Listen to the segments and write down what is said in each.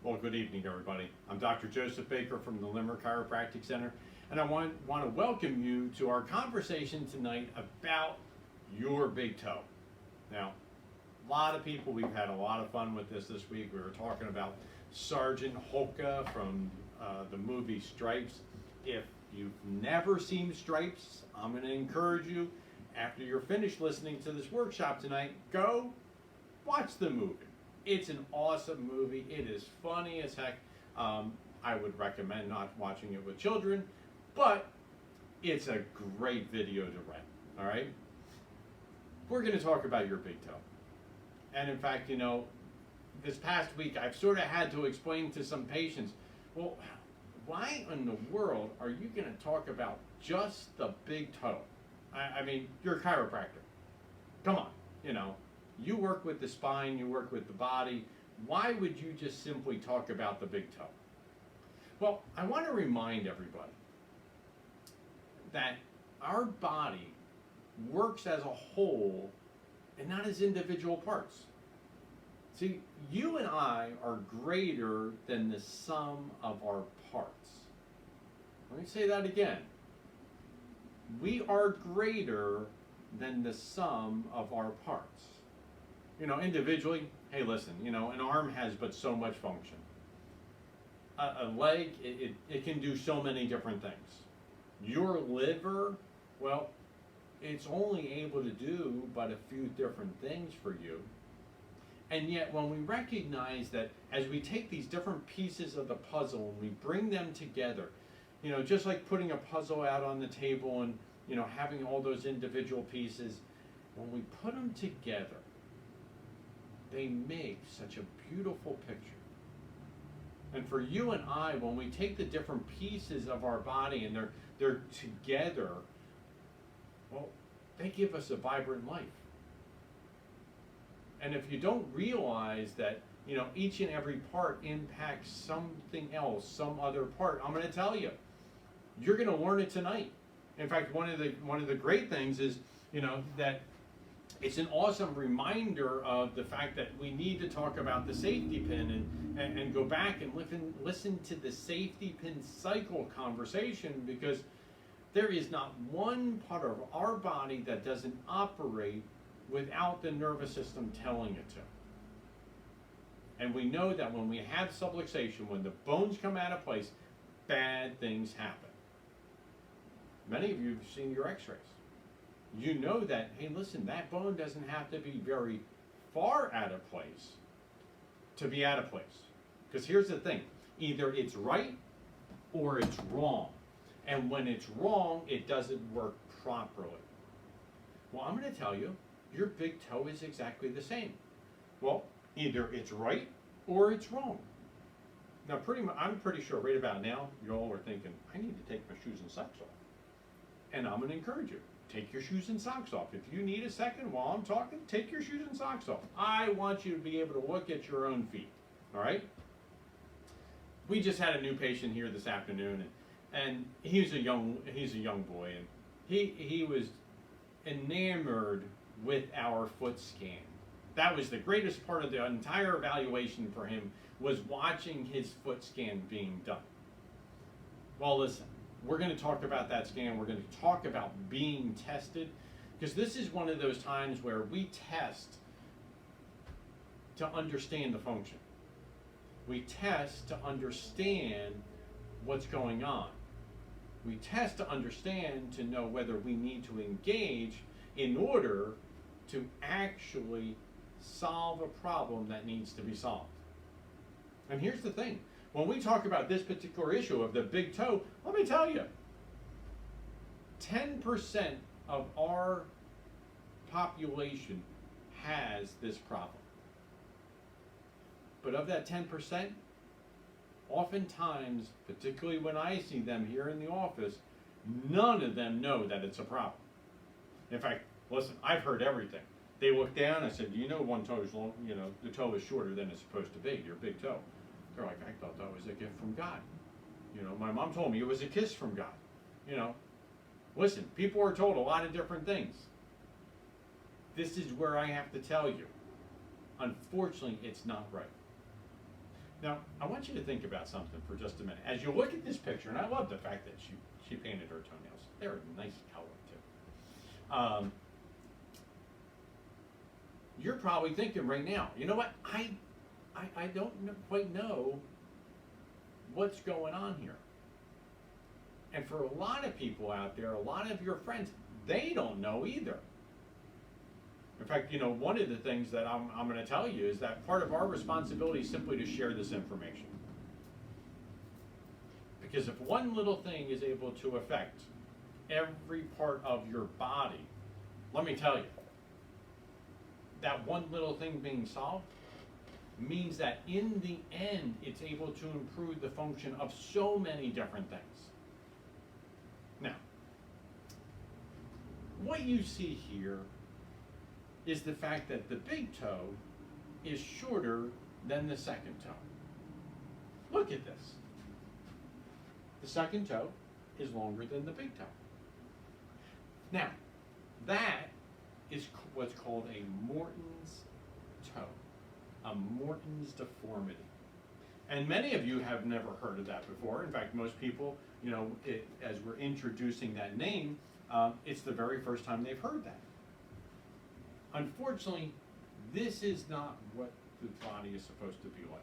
Well, good evening, everybody. I'm Dr. Joseph Baker from the Limerick Chiropractic Center, and I want to welcome you to our conversation tonight about your big toe. Now, a lot of people, we've had a lot of fun with this week. We were talking about Sergeant Holka from the movie Stripes. If you've never seen Stripes, I'm going to encourage you, after you're finished listening to this workshop tonight, go watch the movie. It's an awesome movie. It is funny as heck. I would recommend not watching it with children, but it's a great video to rent. All right? We're going to talk about your big toe. And in fact, this past week I've sort of had to explain to some patients, well, why in the world are you going to talk about just the big toe? I mean, you're a chiropractor. Come on, you work with the spine, you work with the body. Why would you just simply talk about the big toe? Well, I want to remind everybody that our body works as a whole and not as individual parts. See, you and I are greater than the sum of our parts. Let me say that again. We are greater than the sum of our parts. Individually, hey, listen, an arm has but so much function. A leg, it can do so many different things. Your liver, well, it's only able to do but a few different things for you. And yet, when we recognize that as we take these different pieces of the puzzle and we bring them together, just like putting a puzzle out on the table and, having all those individual pieces, when we put them together, they make such a beautiful picture. And for you and I, when we take the different pieces of our body and they're together, well, they give us a vibrant life. And if you don't realize that, each and every part impacts something else, some other part, I'm going to tell you, you're going to learn it tonight. In fact, one of the great things is, that it's an awesome reminder of the fact that we need to talk about the safety pin and go back and listen to the safety pin cycle conversation, because there is not one part of our body that doesn't operate without the nervous system telling it to. And we know that when we have subluxation, when the bones come out of place, bad things happen. Many of you have seen your x-rays. You know that, hey, listen, that bone doesn't have to be very far out of place to be out of place. Because here's the thing, either it's right or it's wrong. And when it's wrong, it doesn't work properly. Well, I'm going to tell you, your big toe is exactly the same. Well, either it's right or it's wrong. Now, I'm pretty sure right about now, you all are thinking, I need to take my shoes and socks off. And I'm going to encourage you. Take your shoes and socks off. If you need a second while I'm talking, take your shoes and socks off. I want you to be able to look at your own feet. All right? We just had a new patient here this afternoon, and he's a young boy, and he was enamored with our foot scan. That was the greatest part of the entire evaluation for him, was watching his foot scan being done. Well, listen. We're going to talk about that scan. We're going to talk about being tested, because this is one of those times where we test to understand the function. We test to understand what's going on. We test to understand, to know whether we need to engage in order to actually solve a problem that needs to be solved. And here's the thing. When we talk about this particular issue of the big toe, let me tell you, 10% of our population has this problem. But of that 10%, oftentimes, particularly when I see them here in the office, none of them know that it's a problem. In fact, listen, I've heard everything. They look down, I said, one toe is long, the toe is shorter than it's supposed to be, your big toe. They're like, I thought that was a gift from God. My mom told me it was a kiss from God. Listen, people are told a lot of different things. This is where I have to tell you, unfortunately, it's not right. Now, I want you to think about something for just a minute. As you look at this picture, and I love the fact that she painted her toenails. They're a nice color, too. You're probably thinking right now, you know what? I don't quite know what's going on here. And for a lot of people out there, a lot of your friends, they don't know either. In fact, one of the things that I'm going to tell you is that part of our responsibility is simply to share this information. Because if one little thing is able to affect every part of your body, let me tell you, that one little thing being solved means that in the end, it's able to improve the function of so many different things. Now, what you see here is the fact that the big toe is shorter than the second toe. Look at this. The second toe is longer than the big toe. Now, that is what's called a Morton's toe, a Morton's deformity. And many of you have never heard of that before. In fact, most people, as we're introducing that name, it's the very first time they've heard that. Unfortunately, this is not what the body is supposed to be like.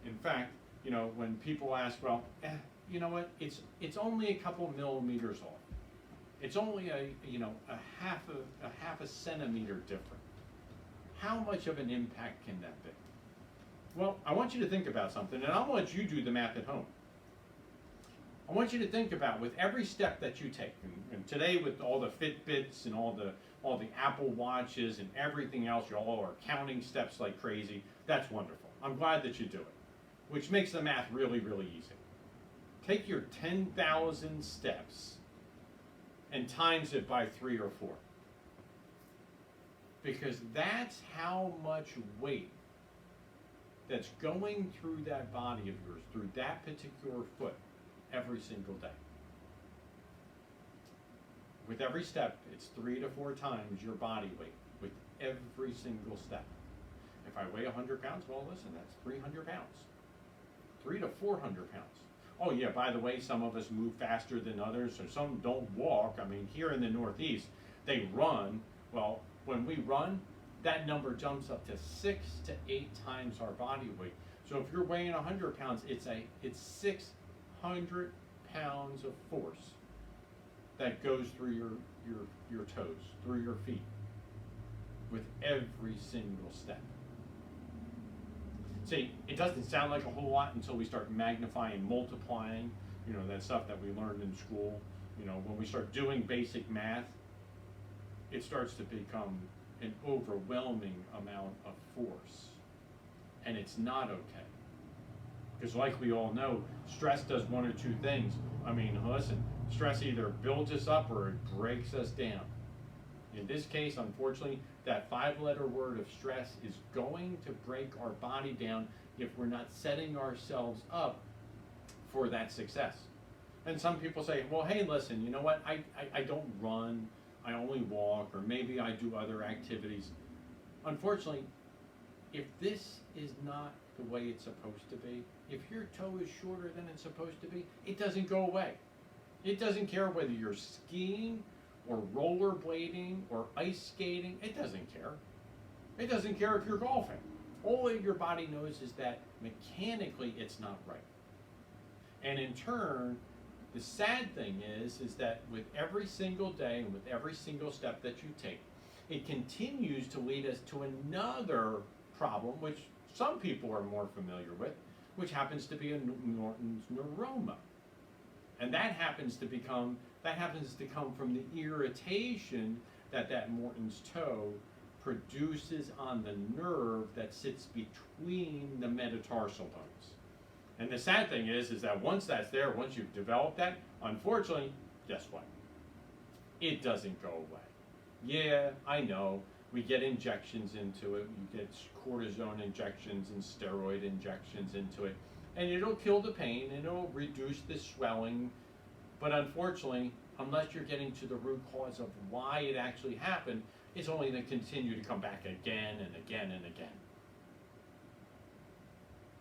In fact, when people ask, well, you know what? It's only a couple millimeters off. It's only a half a centimeter different. How much of an impact can that be? Well, I want you to think about something, and I'll let you do the math at home. I want you to think about with every step that you take, and today with all the Fitbits and all the Apple Watches and everything else, you all are counting steps like crazy. That's wonderful. I'm glad that you do it, which makes the math really, really easy. Take your 10,000 steps and times it by 3 or 4. Because that's how much weight that's going through that body of yours, through that particular foot, every single day. With every step, it's 3 to 4 times your body weight with every single step. If I weigh 100 pounds, well, listen, that's 300 pounds. 300 to 400 pounds. Oh yeah, by the way, some of us move faster than others, so some don't walk. I mean, here in the Northeast, they run. Well, when we run, that number jumps up to 6 to 8 times our body weight. So if you're weighing 100 pounds, it's 600 pounds of force that goes through your toes, through your feet, with every single step. See, it doesn't sound like a whole lot until we start magnifying, multiplying, that stuff that we learned in school. When we start doing basic math, it starts to become an overwhelming amount of force. And it's not okay. Because like we all know, stress does one or two things. I mean, listen, stress either builds us up or it breaks us down. In this case, unfortunately, that 5-letter word of stress is going to break our body down if we're not setting ourselves up for that success. And some people say, well, hey, listen, you know what? I don't run, I only walk, or maybe I do other activities. Unfortunately, if this is not the way it's supposed to be, if your toe is shorter than it's supposed to be, it doesn't go away. It doesn't care whether you're skiing or rollerblading or ice skating. It doesn't care. It doesn't care if you're golfing. All your body knows is that mechanically it's not right. And in turn, the sad thing is that with every single day and with every single step that you take, it continues to lead us to another problem, which some people are more familiar with, which happens to be a Norton's neuroma. And that happens to come from the irritation that Morton's toe produces on the nerve that sits between the metatarsal bones. And the sad thing is that once that's there, once you've developed that, unfortunately, guess what? It doesn't go away. Yeah, I know. We get injections into it. You get cortisone injections and steroid injections into it. And it'll kill the pain and it'll reduce the swelling. But unfortunately, unless you're getting to the root cause of why it actually happened, it's only going to continue to come back again and again and again.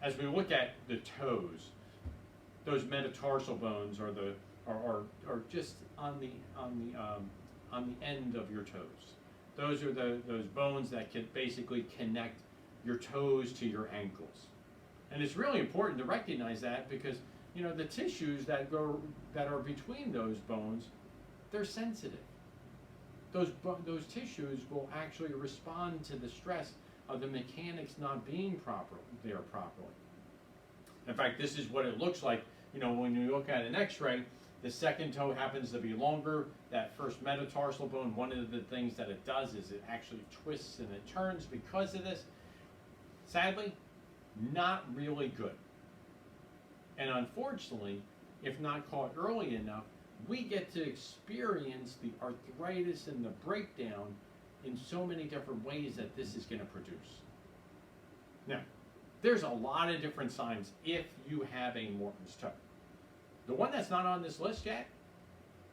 as we look at the toes, those metatarsal bones are just on the end of your toes. Those are those bones that can basically connect your toes to your ankles. And it's really important to recognize that because, you know, the tissues that are between those bones, they're sensitive. Those tissues will actually respond to the stress of the mechanics not being there properly. In fact, this is what it looks like. You know, when you look at an x-ray, the second toe happens to be longer. That first metatarsal bone, one of the things that it does is it actually twists and it turns because of this. Sadly, not really good. And unfortunately, if not caught early enough, we get to experience the arthritis and the breakdown in so many different ways that this is going to produce. Now, there's a lot of different signs if you have a Morton's toe. The one that's not on this list yet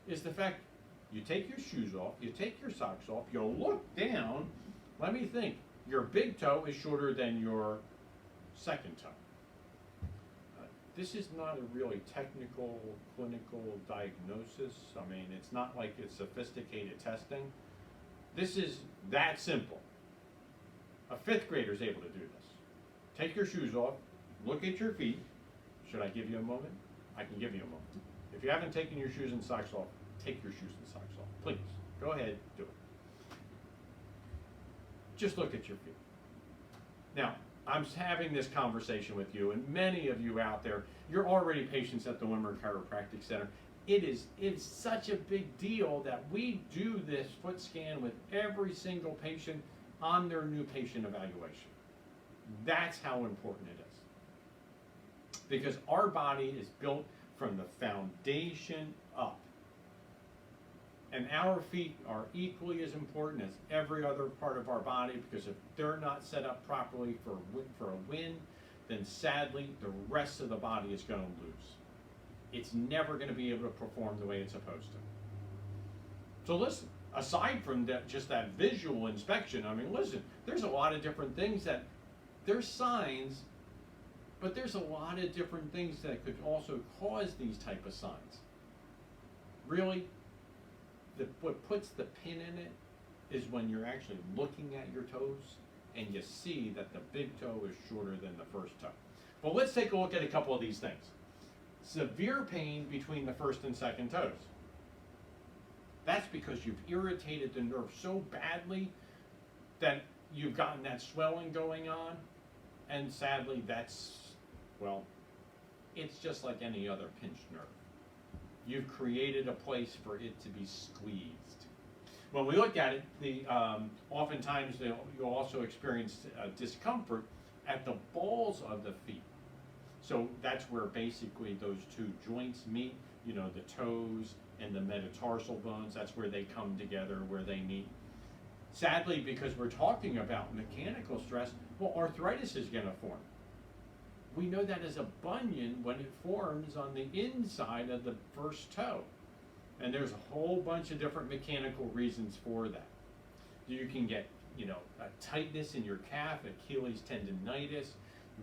is the fact you take your shoes off, you take your socks off, you look down, let me think, your big toe is shorter than your second toe. This is not a really technical, clinical diagnosis. I mean, it's not like it's sophisticated testing. This is that simple. A fifth grader is able to do this. Take your shoes off, look at your feet. Should I give you a moment? I can give you a moment. If you haven't taken your shoes and socks off, take your shoes and socks off. Please, go ahead, do it. Just look at your feet. Now, I'm having this conversation with you, and many of you out there, you're already patients at the Limmer Chiropractic Center. It's such a big deal that we do this foot scan with every single patient on their new patient evaluation. That's how important it is. Because our body is built from the foundation up. And our feet are equally as important as every other part of our body, because if they're not set up properly for a win, then sadly the rest of the body is going to lose. It's never going to be able to perform the way it's supposed to. So listen, aside from that, just that visual inspection, I mean, listen, there's a lot of different things that, there's signs, but there's a lot of different things that could also cause these type of signs. Really, what puts the pin in it is when you're actually looking at your toes and you see that the big toe is shorter than the first toe. Well, let's take a look at a couple of these things. Severe pain between the first and second toes. That's because you've irritated the nerve so badly that you've gotten that swelling going on, and sadly that's, well, it's just like any other pinched nerve. You've created a place for it to be squeezed. When we look at it, oftentimes you'll also experience discomfort at the balls of the feet. So that's where basically those two joints meet, you know, the toes and the metatarsal bones. That's where they come together, where they meet. Sadly, because we're talking about mechanical stress, well, arthritis is going to form. We know that as a bunion when it forms on the inside of the first toe. And there's a whole bunch of different mechanical reasons for that. You can get, you know, a tightness in your calf, Achilles tendonitis.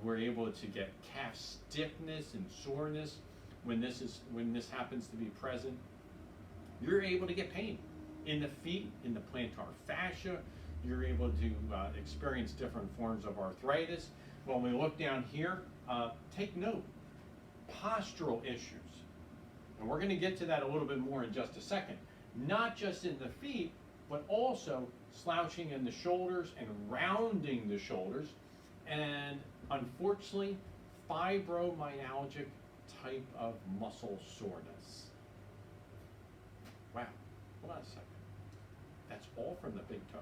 We're able to get calf stiffness and soreness when this happens to be present. You're able to get pain in the feet, in the plantar fascia. You're able to experience different forms of arthritis. When we look down here, take note, postural issues. And we're going to get to that a little bit more in just a second. Not just in the feet, but also slouching in the shoulders and rounding the shoulders. And unfortunately, fibromyalgic type of muscle soreness. Wow, hold on a second. That's all from the big toe?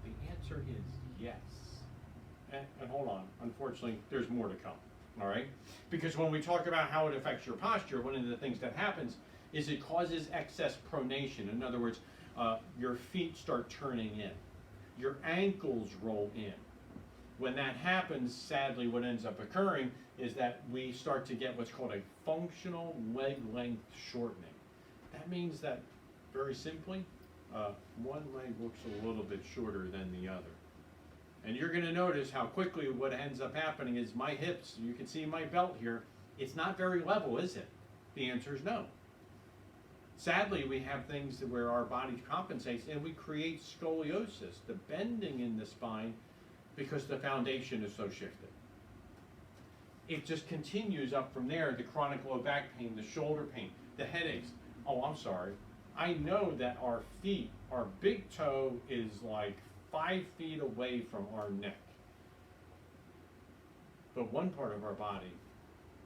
The answer is yes. And hold on, unfortunately, there's more to come, all right? Because when we talk about how it affects your posture, one of the things that happens is it causes excess pronation. In other words, your feet start turning in. Your ankles roll in. When that happens, sadly, what ends up occurring is that we start to get what's called a functional leg length shortening. That means that, very simply, one leg looks a little bit shorter than the other. And you're going to notice how quickly what ends up happening is my hips, you can see my belt here, it's not very level, is it? The answer is no. Sadly, we have things where our body compensates and we create scoliosis, the bending in the spine, because the foundation is so shifted. It just continues up from there, the chronic low back pain, the shoulder pain, the headaches. Oh, I'm sorry. I know that our feet, our big toe is like 5 feet away from our neck. But one part of our body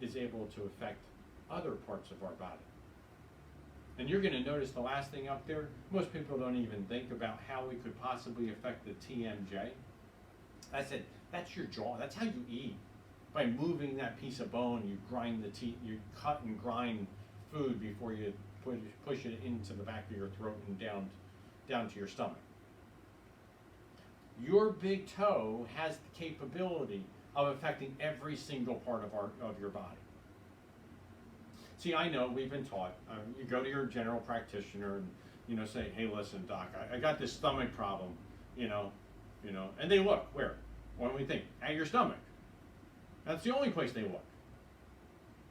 is able to affect other parts of our body. And you're going to notice the last thing up there, most people don't even think about how we could possibly affect the TMJ. I said, that's your jaw, that's how you eat. By moving that piece of bone, you grind the teeth, you cut and grind food before you push it into the back of your throat and down to your stomach. Your big toe has the capability of affecting every single part of your body. See, I know we've been taught, you go to your general practitioner and, say, hey, listen, doc, I got this stomach problem, and they look, where? What do we think? At your stomach. That's the only place they look.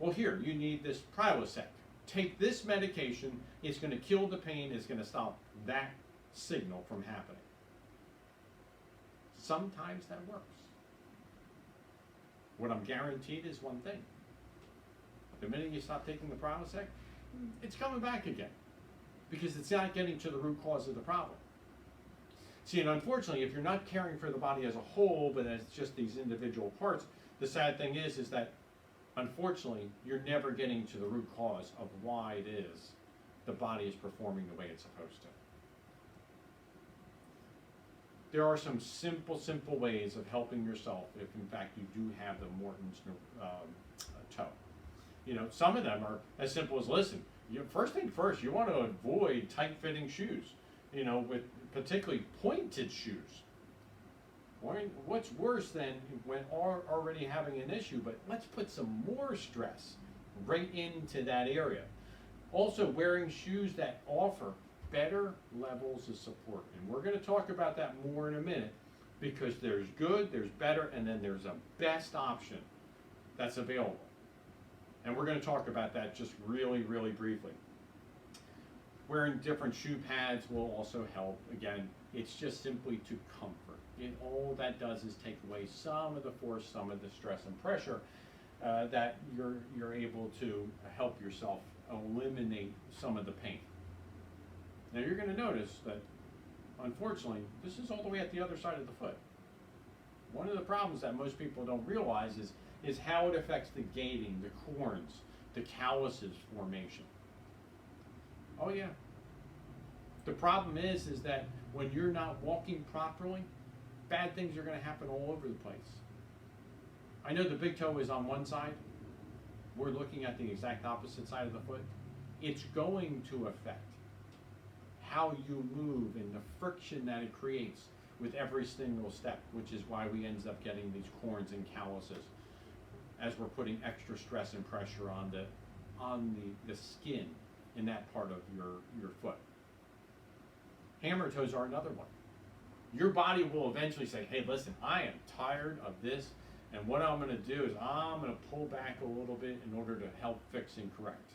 Well, here, you need this Prilosec. Take this medication, it's going to kill the pain, it's going to stop that signal from happening. Sometimes that works. What I'm guaranteed is one thing. The minute you stop taking the Prilosec, it's coming back again, because it's not getting to the root cause of the problem. See, and unfortunately, if you're not caring for the body as a whole, but as just these individual parts, the sad thing is that unfortunately, you're never getting to the root cause of why it is the body is performing the way it's supposed to. There are some simple ways of helping yourself if, in fact, you do have the Morton's toe. Some of them are as simple as, listen, first thing first, you want to avoid tight-fitting shoes, with particularly pointed shoes. What's worse than when already having an issue, but let's put some more stress right into that area. Also, wearing shoes that offer better levels of support. And we're going to talk about that more in a minute, because there's good, there's better, and then there's a best option that's available. And we're going to talk about that just really, really briefly. Wearing different shoe pads will also help. Again, it's just simply to comfort. All that does is take away some of the force, some of the stress and pressure that you're able to help yourself eliminate some of the pain. Now you're going to notice that, unfortunately, this is all the way at the other side of the foot. One of the problems that most people don't realize is how it affects the gating, the corns, the calluses formation. Oh yeah. The problem is that when you're not walking properly, bad things are going to happen all over the place. I know the big toe is on one side. We're looking at the exact opposite side of the foot. It's going to affect how you move and the friction that it creates with every single step, which is why we end up getting these corns and calluses as we're putting extra stress and pressure on the skin in that part of your foot. Hammer toes are another one. Your body will eventually say, hey, listen, I am tired of this, and what I'm going to do is I'm going to pull back a little bit in order to help fix and correct.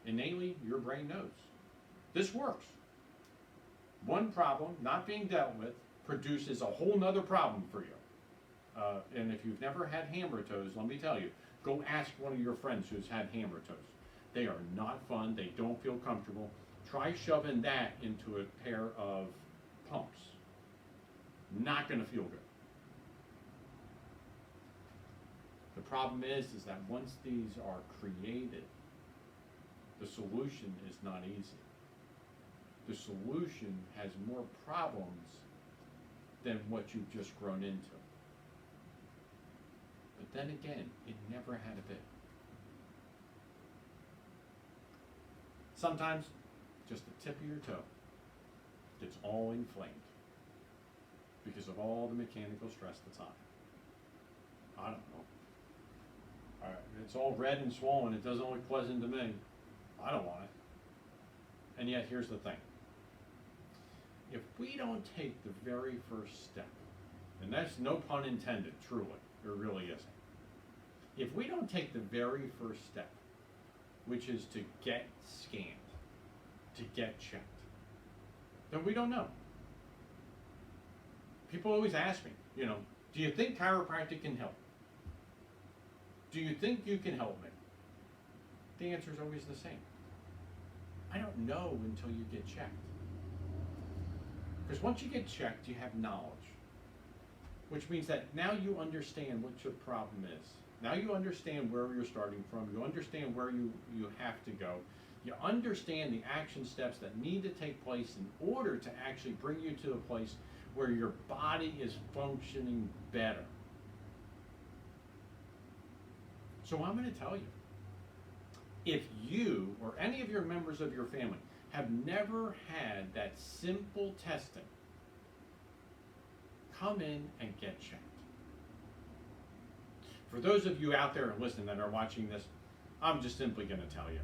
Innately, your brain knows. This works. One problem not being dealt with produces a whole nother problem for you. And if you've never had hammer toes, let me tell you, go ask one of your friends who's had hammer toes. They are not fun. They don't feel comfortable. Try shoving that into a pair of pumps. Not going to feel good. The problem is that once these are created, the solution is not easy. The solution has more problems than what you've just grown into. But then again, it never had a bit. Sometimes, just the tip of your toe gets all inflamed because of all the mechanical stress that's on it. I don't know. It's all red and swollen. It doesn't look pleasant to me. I don't want it. And yet, here's the thing. If we don't take the very first step and that's no pun intended, truly, it really isn't. If we don't take the very first step, which is to get scanned, to get checked, then we don't know. People always ask me, do you think chiropractic can help? Do you think you can help me? The answer is always the same. I don't know until you get checked. Because once you get checked, you have knowledge. Which means that now you understand what your problem is. Now you understand where you're starting from. You understand where you have to go. You understand the action steps that need to take place in order to actually bring you to a place where your body is functioning better. So I'm going to tell you, if you or any of your members of your family have never had that simple testing, come in and get checked. For those of you out there listening that are watching this, I'm just simply going to tell you,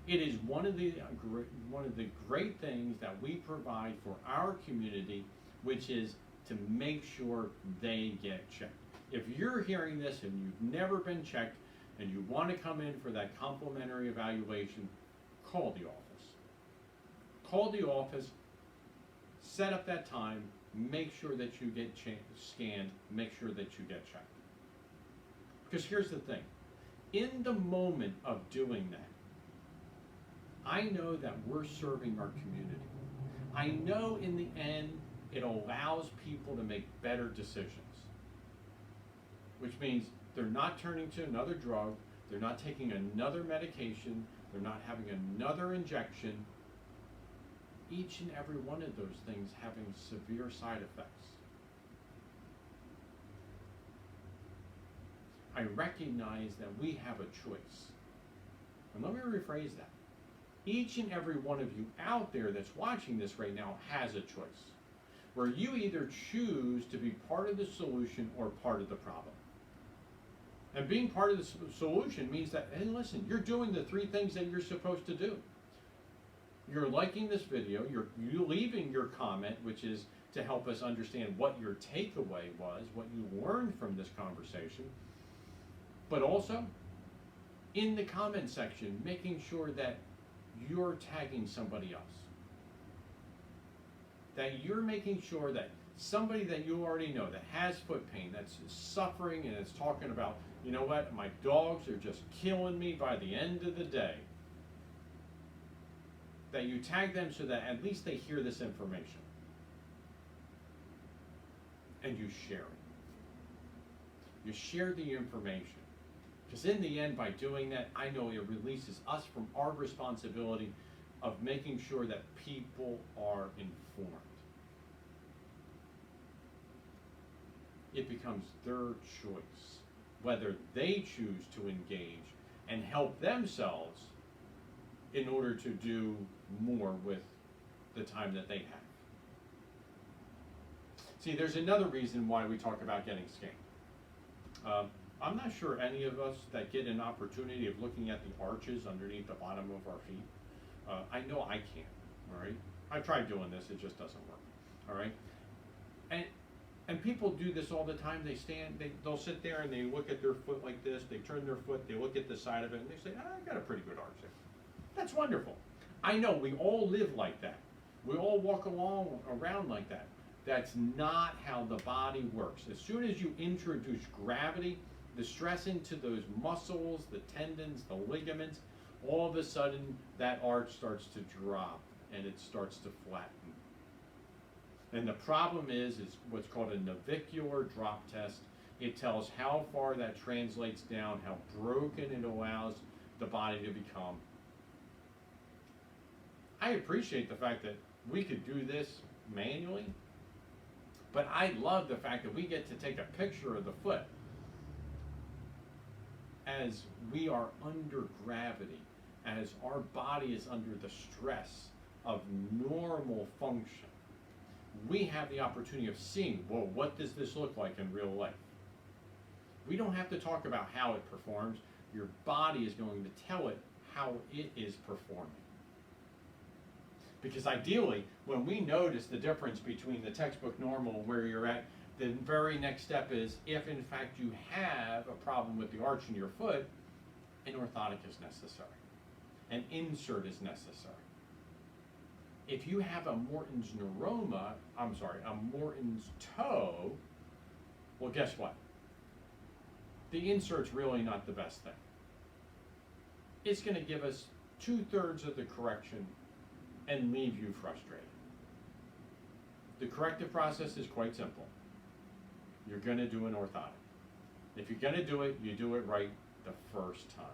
it is one of the great things that we provide for our community, which is to make sure they get checked. If you're hearing this and you've never been checked and you want to come in for that complimentary evaluation, call the office. Call the office, set up that time, make sure that you get scanned, make sure that you get checked. Because here's the thing, in the moment of doing that, I know that we're serving our community. I know in the end, it allows people to make better decisions. Which means they're not turning to another drug, they're not taking another medication, they're not having another injection. Each and every one of those things having severe side effects. I recognize that we have a choice. And let me rephrase that. Each and every one of you out there that's watching this right now has a choice, where you either choose to be part of the solution or part of the problem. And being part of the solution means that, hey, listen, you're doing the 3 things that you're supposed to do. You're liking this video, you're leaving your comment, which is to help us understand what your takeaway was, what you learned from this conversation, but also in the comment section, making sure that you're tagging somebody else. That you're making sure that somebody that you already know that has foot pain, that's suffering and is talking about, you know what, my dogs are just killing me by the end of the day. That you tag them so that at least they hear this information. And you share it. You share the information. Because in the end, by doing that, I know it releases us from our responsibility of making sure that people are informed. It becomes their choice, whether they choose to engage and help themselves in order to do more with the time that they have. See, there's another reason why we talk about getting scanned. I'm not sure any of us that get an opportunity of looking at the arches underneath the bottom of our feet. I know I can't, all right? I've tried doing this, it just doesn't work, all right? And people do this all the time. They'll sit there and they look at their foot like this, they turn their foot, they look at the side of it, and they say, I got a pretty good arch there. That's wonderful. I know, we all live like that. We all walk around like that. That's not how the body works. As soon as you introduce gravity, the stress into those muscles, the tendons, the ligaments, all of a sudden that arch starts to drop and it starts to flatten. And the problem is what's called a navicular drop test. It tells how far that translates down, how broken it allows the body to become. I appreciate the fact that we could do this manually, but I love the fact that we get to take a picture of the foot as we are under gravity, as our body is under the stress of normal function. We have the opportunity of seeing, well, what does this look like in real life? We don't have to talk about how it performs. Your body is going to tell it how it is performing. Because ideally, when we notice the difference between the textbook normal and where you're at, the very next step is, if in fact you have a problem with the arch in your foot, an orthotic is necessary. An insert is necessary. If you have a Morton's neuroma, a Morton's toe, well, guess what? The insert's really not the best thing. It's going to give us 2/3 of the correction and leave you frustrated. The corrective process is quite simple. You're going to do an orthotic. If you're going to do it, you do it right the first time.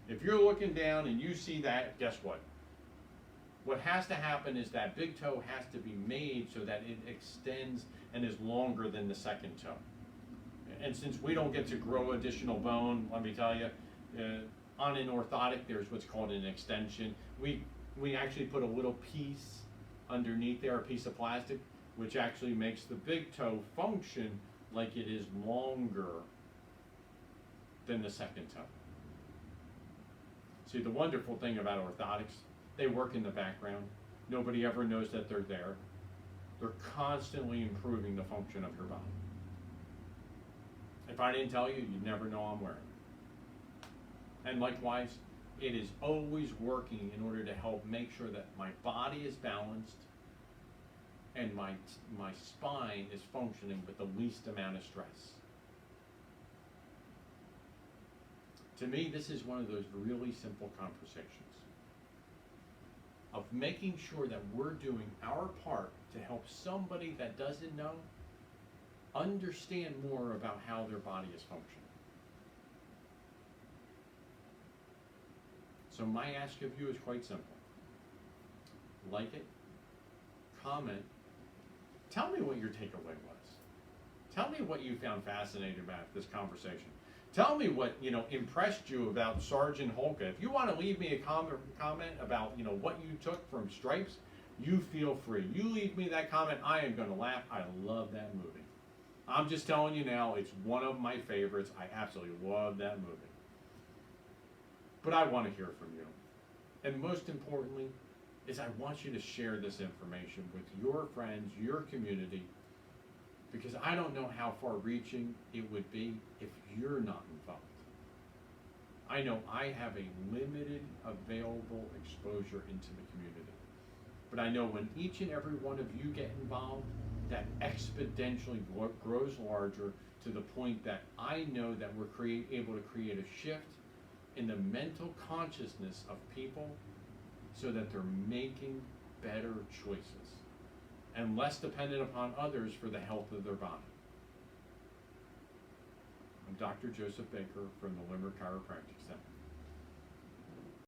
If you're looking down and you see that, guess what? What has to happen is that big toe has to be made so that it extends and is longer than the second toe. And since we don't get to grow additional bone, let me tell you, on an orthotic, there's what's called an extension. We actually put a little piece underneath there, a piece of plastic, which actually makes the big toe function like it is longer than the second toe. See, the wonderful thing about orthotics, they work in the background. Nobody ever knows that they're there. They're constantly improving the function of your body. If I didn't tell you, you'd never know I'm wearing it. And likewise, it is always working in order to help make sure that my body is balanced and my spine is functioning with the least amount of stress. To me, this is one of those really simple conversations of making sure that we're doing our part to help somebody that doesn't know understand more about how their body is functioning. So my ask of you is quite simple. Like it, comment, tell me what your takeaway was. Tell me what you found fascinating about this conversation. Tell me what, impressed you about Sergeant Holka. If you want to leave me a comment about, what you took from Stripes, you feel free. You leave me that comment, I am going to laugh. I love that movie. I'm just telling you now, it's one of my favorites. I absolutely love that movie. But I want to hear from you. And most importantly, is I want you to share this information with your friends, your community, because I don't know how far reaching it would be if you're not involved. I know I have a limited available exposure into the community. But I know when each and every one of you get involved, that exponentially grows larger to the point that I know that we're able to create a shift in the mental consciousness of people so that they're making better choices and less dependent upon others for the health of their body. I'm Dr. Joseph Baker from the Limerick Chiropractic Center.